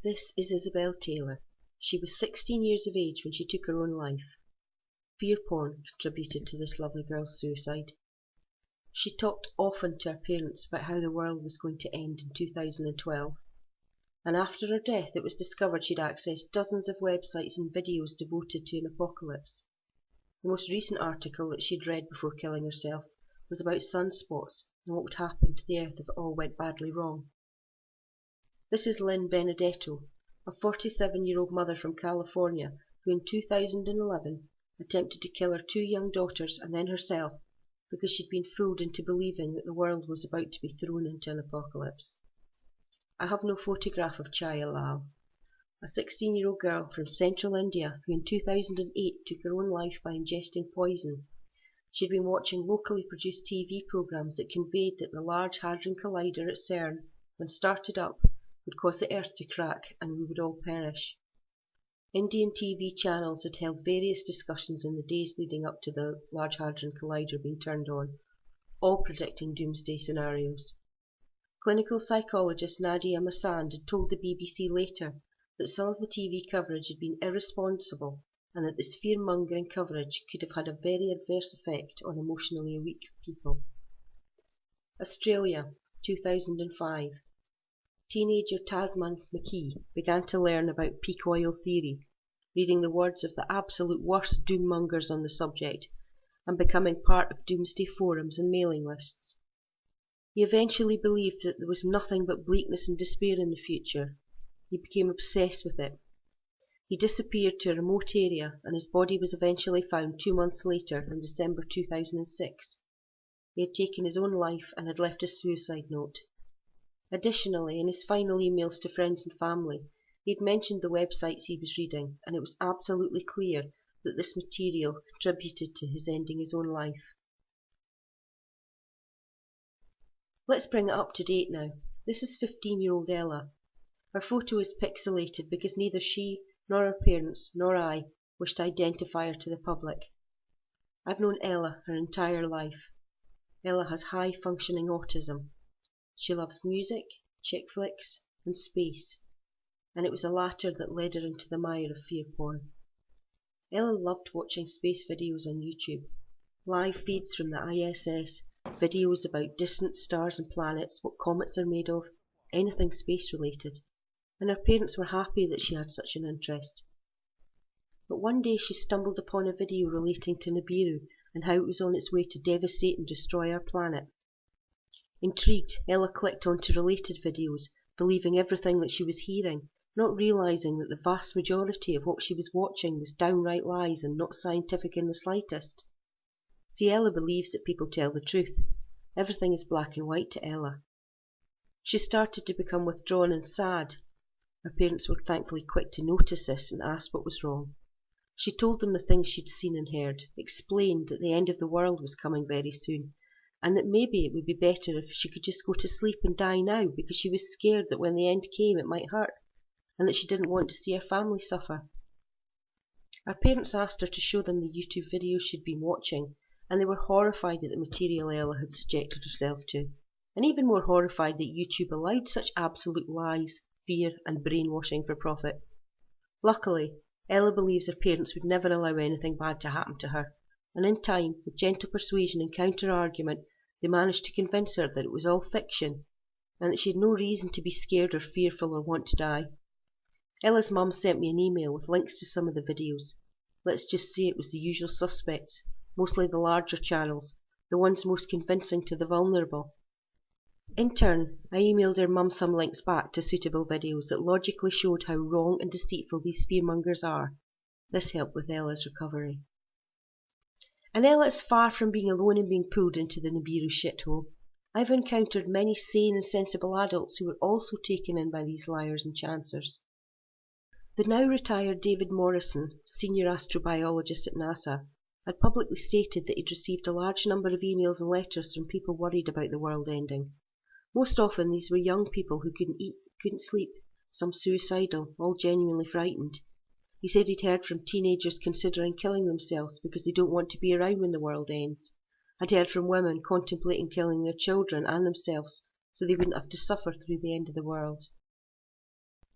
This is Isabel Taylor. She was 16 years of age when she took her own life. Fear porn contributed to this lovely girl's suicide. She talked often to her parents about how the world was going to end in 2012, and after her death it was discovered she'd accessed dozens of websites and videos devoted to an apocalypse. The most recent article that she'd read before killing herself was about sunspots and what would happen to the earth if it all went badly wrong. This is Lynn Benedetto, a 47-year-old mother from California who in 2011 attempted to kill her 2 young daughters and then herself because she'd been fooled into believing that the world was about to be thrown into an apocalypse. I have no photograph of T.R.O.L.L, a 16-year-old girl from central India who in 2008 took her own life by ingesting poison. She'd been watching locally produced TV programs that conveyed that the Large Hadron Collider at CERN, when started up, would cause the earth to crack and we would all perish. Indian TV channels had held various discussions in the days leading up to the Large Hadron Collider being turned on, all predicting doomsday scenarios. Clinical psychologist Nadia Masand had told the BBC later that some of the TV coverage had been irresponsible and that this fear-mongering coverage could have had a very adverse effect on emotionally weak people. Australia, 2005. Teenager Tasman McKee began to learn about peak oil theory, reading the words of the absolute worst doommongers on the subject, and becoming part of doomsday forums and mailing lists. He eventually believed that there was nothing but bleakness and despair in the future. He became obsessed with it. He disappeared to a remote area, and his body was eventually found 2 months later in December 2006. He had taken his own life and had left a suicide note. Additionally, in his final emails to friends and family, he had mentioned the websites he was reading, and it was absolutely clear that this material contributed to his ending his own life. Let's bring it up to date now. This is 15-year-old Ella. Her photo is pixelated because neither she, nor her parents, nor I wish to identify her to the public. I've known Ella her entire life. Ella has high-functioning autism. She loves music, chick flicks, and space, and it was the latter that led her into the mire of fear porn. Ella loved watching space videos on YouTube, live feeds from the ISS, videos about distant stars and planets, what comets are made of, anything space related, and her parents were happy that she had such an interest. But one day she stumbled upon a video relating to Nibiru and how it was on its way to devastate and destroy our planet. Intrigued, Ella clicked onto related videos, believing everything that she was hearing, not realizing that the vast majority of what she was watching was downright lies and not scientific in the slightest. See, Ella believes that people tell the truth. Everything is black and white to Ella. She started to become withdrawn and sad. Her parents were thankfully quick to notice this and asked what was wrong. She told them the things she'd seen and heard, explained that the end of the world was coming very soon, and that maybe it would be better if she could just go to sleep and die now because she was scared that when the end came it might hurt, and that she didn't want to see her family suffer. Her parents asked her to show them the YouTube videos she'd been watching, and they were horrified at the material Ella had subjected herself to, and even more horrified that YouTube allowed such absolute lies, fear and brainwashing for profit. Luckily, Ella believes her parents would never allow anything bad to happen to her, and in time, with gentle persuasion and counter-argument, they managed to convince her that it was all fiction, and that she had no reason to be scared or fearful or want to die. Ella's mum sent me an email with links to some of the videos. Let's just say it was the usual suspects, mostly the larger channels, the ones most convincing to the vulnerable. In turn, I emailed her mum some links back to suitable videos that logically showed how wrong and deceitful these fearmongers are. This helped with Ella's recovery. And Ella is far from being alone in being pulled into the Nibiru shithole. I've encountered many sane and sensible adults who were also taken in by these liars and chancers. The now retired David Morrison, senior astrobiologist at NASA, had publicly stated that he'd received a large number of emails and letters from people worried about the world ending. Most often these were young people who couldn't eat, couldn't sleep, some suicidal, all genuinely frightened. He said he'd heard from teenagers considering killing themselves because they don't want to be around when the world ends. I'd heard from women contemplating killing their children and themselves so they wouldn't have to suffer through the end of the world.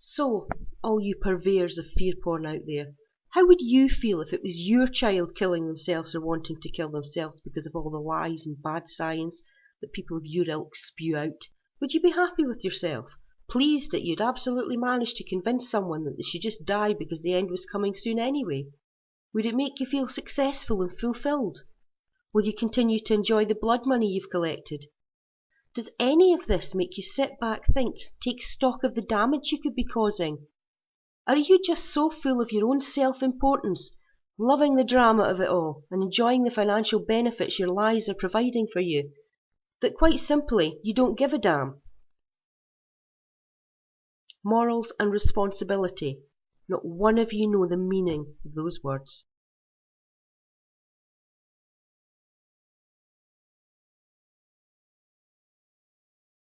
So, all you purveyors of fear porn out there, how would you feel if it was your child killing themselves or wanting to kill themselves because of all the lies and bad science that people of your ilk spew out? Would you be happy with yourself? Pleased that you'd absolutely managed to convince someone that they should just die because the end was coming soon anyway? Would it make you feel successful and fulfilled? Will you continue to enjoy the blood money you've collected? Does any of this make you sit back, think, take stock of the damage you could be causing? Are you just so full of your own self-importance, loving the drama of it all, and enjoying the financial benefits your lies are providing for you, that quite simply you don't give a damn? Morals and responsibility. Not one of you know the meaning of those words.